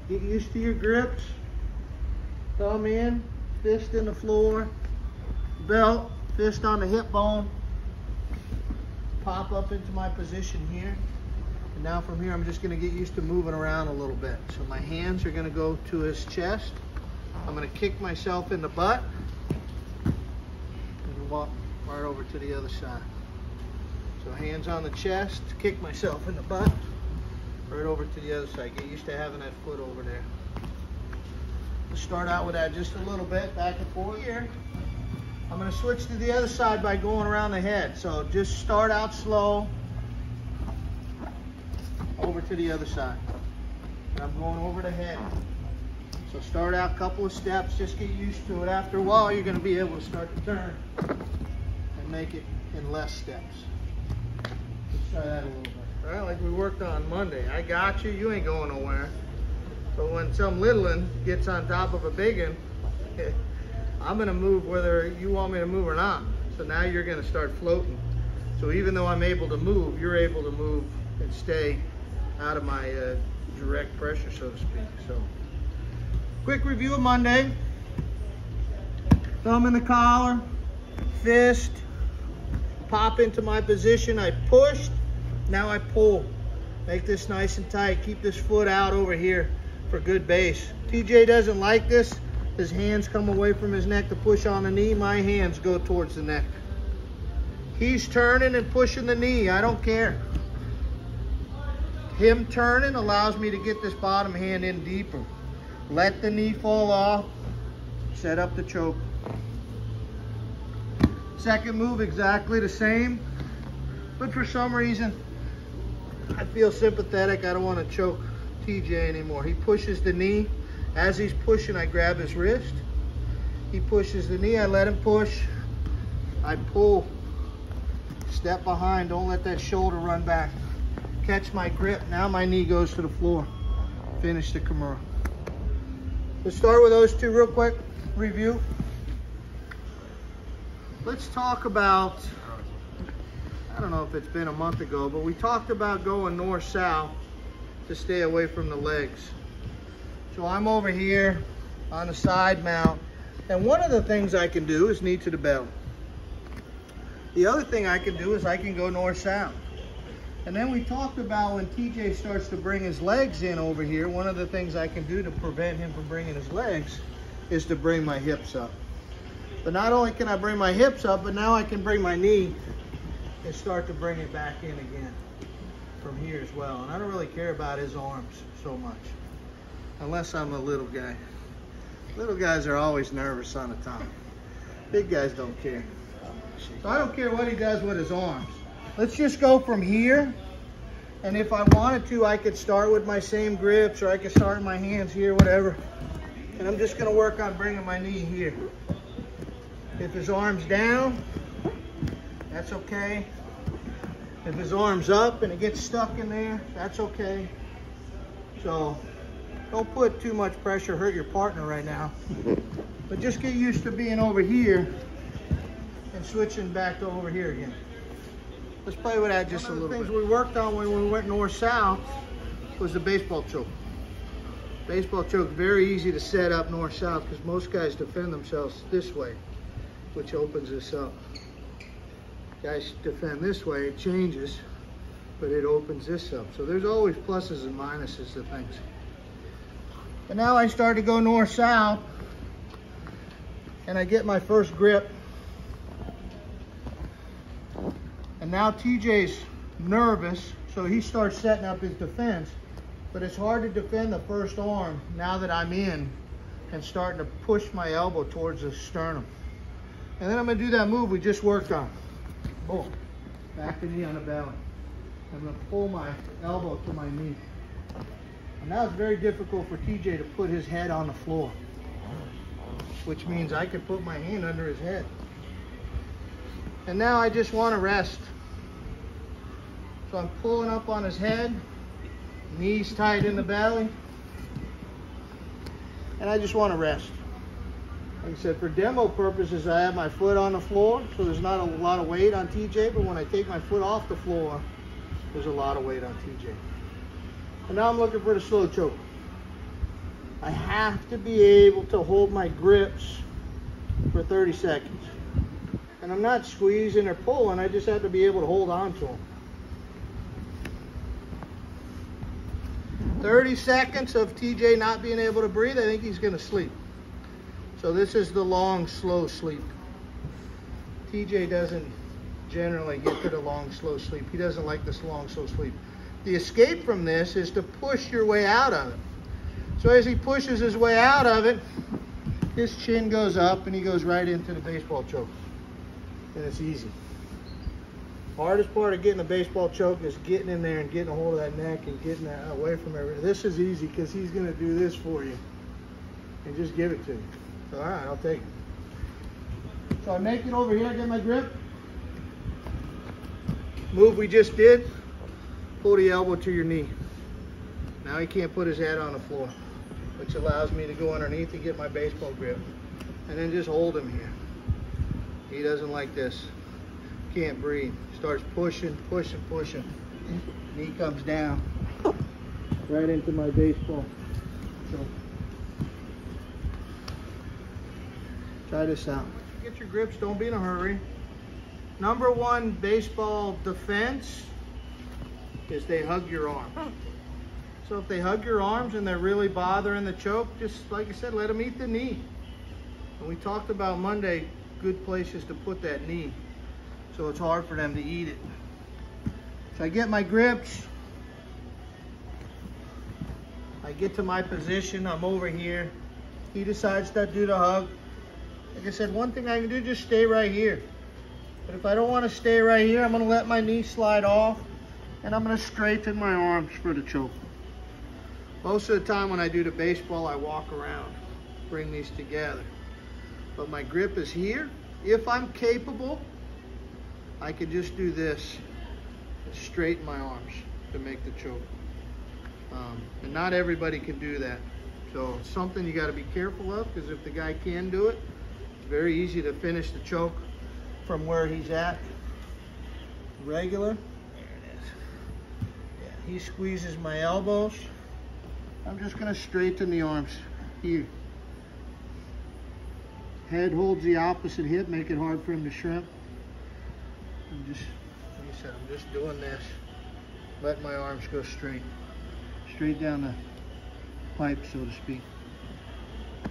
Get used to your grips. Thumb in, fist in the floor, belt, fist on the hip bone. Pop up into my position here. And now from here, I'm just gonna get used to moving around a little bit. So my hands are gonna go to his chest. I'm gonna kick myself in the butt and walk right over to the other side. So hands on the chest, kick myself in the butt, right over to the other side. Get used to having that foot over there. Let's start out with that just a little bit, back and forth here. I'm gonna switch to the other side by going around the head. So just start out slow, over to the other side. And I'm going over the head. So start out a couple of steps, just get used to it. After a while, you're gonna be able to start to turn and make it in less steps. Let's try that a little bit. All right, like we worked on Monday. I got you, you ain't going nowhere. But when some little one gets on top of a big one, I'm gonna move whether you want me to move or not. So now you're gonna start floating. So even though I'm able to move, you're able to move and stay out of my direct pressure, so to speak. So, quick review of Monday. Thumb in the collar, fist, pop into my position. I pushed, now I pull. Make this nice and tight. Keep this foot out over here for good base. TJ doesn't like this. His hands come away from his neck to push on the knee. My hands go towards the neck. He's turning and pushing the knee. I don't care. Him turning allows me to get this bottom hand in deeper. Let the knee fall off. Set up the choke. Second move, exactly the same. But for some reason, I feel sympathetic. I don't want to choke TJ anymore. He pushes the knee. As he's pushing, I grab his wrist. He pushes the knee, I let him push. I pull, step behind, don't let that shoulder run back. Catch my grip, now my knee goes to the floor. Finish the KIMURA. Let's start with those two real quick, review. Let's talk about, I don't know if it's been a month ago, but we talked about going north-south to stay away from the legs. So I'm over here on the side mount, and one of the things I can do is knee to the belly. The other thing I can do is I can go north-south. And then we talked about when TJ starts to bring his legs in over here, one of the things I can do to prevent him from bringing his legs is to bring my hips up. But not only can I bring my hips up, but now I can bring my knee and start to bring it back in again from here as well. And I don't really care about his arms so much, unless I'm a little guy. Little guys are always nervous on the top. Big guys don't care. So I don't care what he does with his arms. Let's just go from here. And if I wanted to, I could start with my same grips, or I could start with my hands here, whatever. And I'm just gonna work on bringing my knee here. If his arm's down, that's okay. If his arm's up and it gets stuck in there, that's okay. So don't put too much pressure, hurt your partner right now. But just get used to being over here and switching back to over here again. Let's play with that just a little bit. One of the things we worked on when we went north-south was the baseball choke. Baseball choke, very easy to set up north-south because most guys defend themselves this way, which opens this up. Guys defend this way, it changes, but it opens this up. So there's always pluses and minuses to things. But now I start to go north-south, and I get my first grip. And now TJ's nervous, so he starts setting up his defense. But it's hard to defend the first arm now that I'm in and starting to push my elbow towards the sternum. And then I'm gonna do that move we just worked on. Boom, back the knee on the belly. I'm gonna pull my elbow to my knee. And now it's very difficult for TJ to put his head on the floor, which means I can put my hand under his head. And now I just want to rest. So I'm pulling up on his head, knees tight in the belly, and I just want to rest. Like I said, for demo purposes, I have my foot on the floor, so there's not a lot of weight on TJ, but when I take my foot off the floor, there's a lot of weight on TJ. And now I'm looking for the slow choke. I have to be able to hold my grips for 30 seconds. And I'm not squeezing or pulling, I just have to be able to hold on to them. 30 seconds of TJ not being able to breathe, I think he's gonna sleep. So this is the long, slow sleep. TJ doesn't generally get to the long, slow sleep. He doesn't like this long, slow sleep. The escape from this is to push your way out of it. So as he pushes his way out of it, his chin goes up and he goes right into the baseball choke. And it's easy. Hardest part of getting a baseball choke is getting in there and getting a hold of that neck and getting that away from everything. This is easy because he's going to do this for you and just give it to you. So, all right, I'll take it. So I make it over here, get my grip. Move we just did. Pull the elbow to your knee. Now he can't put his head on the floor, which allows me to go underneath and get my baseball grip. And then just hold him here. He doesn't like this. Can't breathe. Starts pushing, pushing, pushing. Knee comes down. Right into my baseball. So, try this out. Get your grips, don't be in a hurry. Number one baseball defense is they hug your arm. So if they hug your arms and they're really bothering the choke, just like I said, let them eat the knee. And we talked about Monday, good places to put that knee, so it's hard for them to eat it. So I get my grips, I get to my position, I'm over here. He decides to do the hug. Like I said, one thing I can do, just stay right here. But if I don't want to stay right here, I'm going to let my knee slide off and I'm going to straighten my arms for the choke. Most of the time when I do the baseball, I walk around, bring these together. But my grip is here. If I'm capable, I can just do this and straighten my arms to make the choke. And not everybody can do that. So it's something you got to be careful of, because if the guy can do it, it's very easy to finish the choke from where he's at. Regular. There it is. Yeah, he squeezes my elbows. I'm just going to straighten the arms here. Head holds the opposite hip, make it hard for him to shrimp. I'm just, like I said, I'm just doing this. Let my arms go straight down the pipe, so to speak.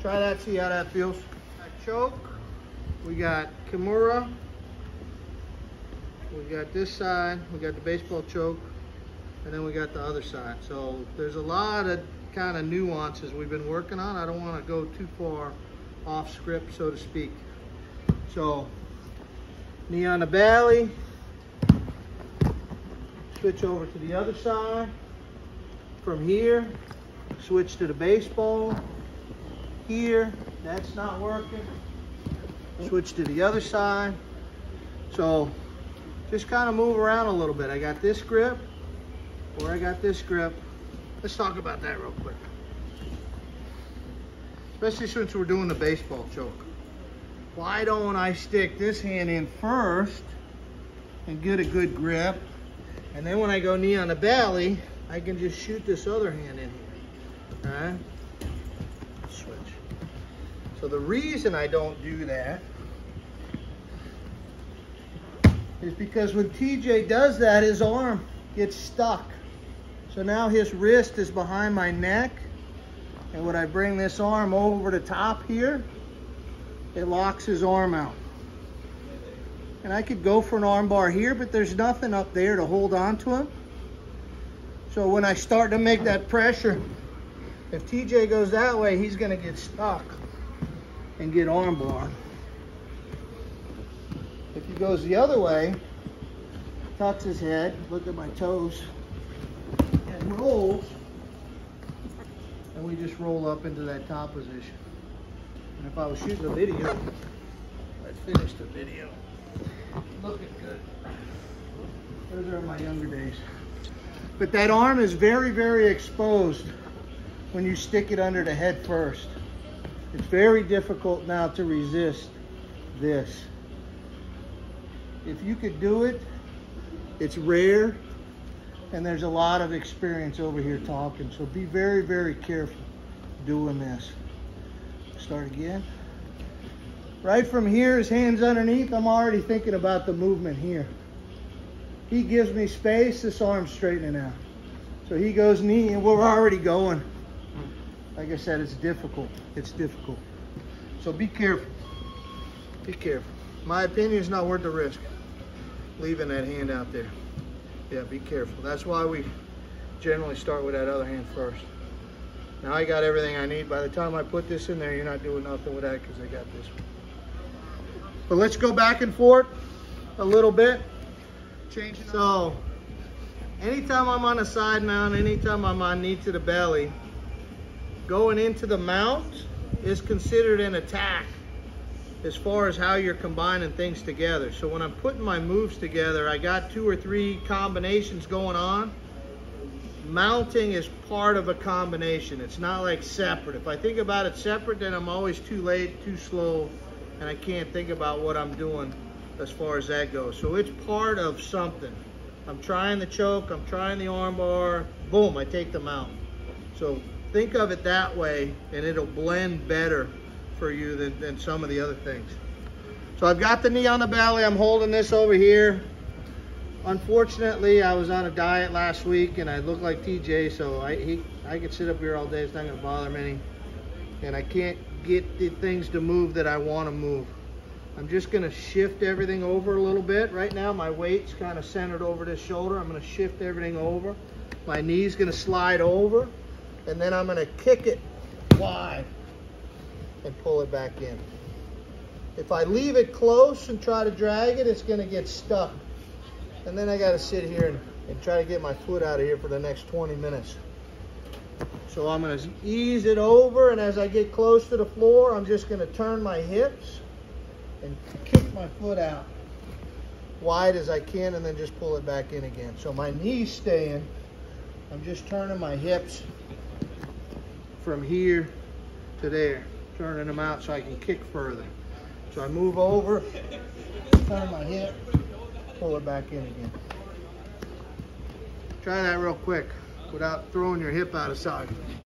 Try that, see how that feels. Choke. We got KIMURA. We got this side. We got the baseball choke, and then we got the other side. So there's a lot of kind of nuances we've been working on. I don't want to go too far off script, so to speak. So knee on the belly. Switch over to the other side. From here, switch to the baseball. Here, that's not working. Switch to the other side. So just kind of move around a little bit. I got this grip, or I got this grip. Let's talk about that real quick. Especially since we're doing the baseball choke. Why don't I stick this hand in first and get a good grip, and then when I go knee on the belly, I can just shoot this other hand in here. All right? Switch. So the reason I don't do that is because when TJ does that, his arm gets stuck. So now his wrist is behind my neck, and when I bring this arm over the top here, it locks his arm out. And I could go for an arm bar here, but there's nothing up there to hold on to him. So when I start to make that pressure, if TJ goes that way, he's gonna get stuck and get arm barred. If he goes the other way, tucks his head, look at my toes, and rolls, and we just roll up into that top position. And if I was shooting a video, I'd finish the video. Looking good. Those are my younger days. But that arm is very, very exposed when you stick it under the head first. It's very difficult now to resist this. If you could do it, it's rare, and there's a lot of experience over here talking, so be very, very careful. doing this. Start again. Right from here, his hands underneath, I'm already thinking about the movement here. He gives me space, this arm's straightening out. So he goes knee and we're already going. Like I said, it's difficult. It's difficult. So be careful. Be careful. My opinion is not worth the risk. Leaving that hand out there. Yeah, be careful. That's why we generally start with that other hand first. Now I got everything I need. By the time I put this in there, you're not doing nothing with that because I got this one. But let's go back and forth a little bit. So, anytime I'm on a side mount, anytime I'm on knee to the belly, going into the mount is considered an attack as far as how you're combining things together. So when I'm putting my moves together, I got 2 or 3 combinations going on. Mounting is part of a combination. It's not like separate. If I think about it separate, then I'm always too late, too slow, and I can't think about what I'm doing as far as that goes. So it's part of something. I'm trying the choke, I'm trying the arm bar, boom, I take the mount. So think of it that way and it'll blend better for you than some of the other things. So I've got the knee on the belly, I'm holding this over here. Unfortunately, I was on a diet last week and I look like TJ, so I could sit up here all day, it's not gonna bother me any. And I can't get the things to move that I wanna move. I'm just gonna shift everything over a little bit. Right now my weight's kind of centered over this shoulder. I'm gonna shift everything over. My knee's gonna slide over, and then I'm gonna kick it wide and pull it back in. If I leave it close and try to drag it, it's gonna get stuck. And then I gotta sit here and try to get my foot out of here for the next 20 minutes. So I'm gonna ease it over, and as I get close to the floor, I'm just gonna turn my hips and kick my foot out wide as I can, and then just pull it back in again. So my knee's staying. I'm just turning my hips from here to there, turning them out so I can kick further. So I move over, turn my hip, pull it back in again. Try that real quick without throwing your hip out of socket.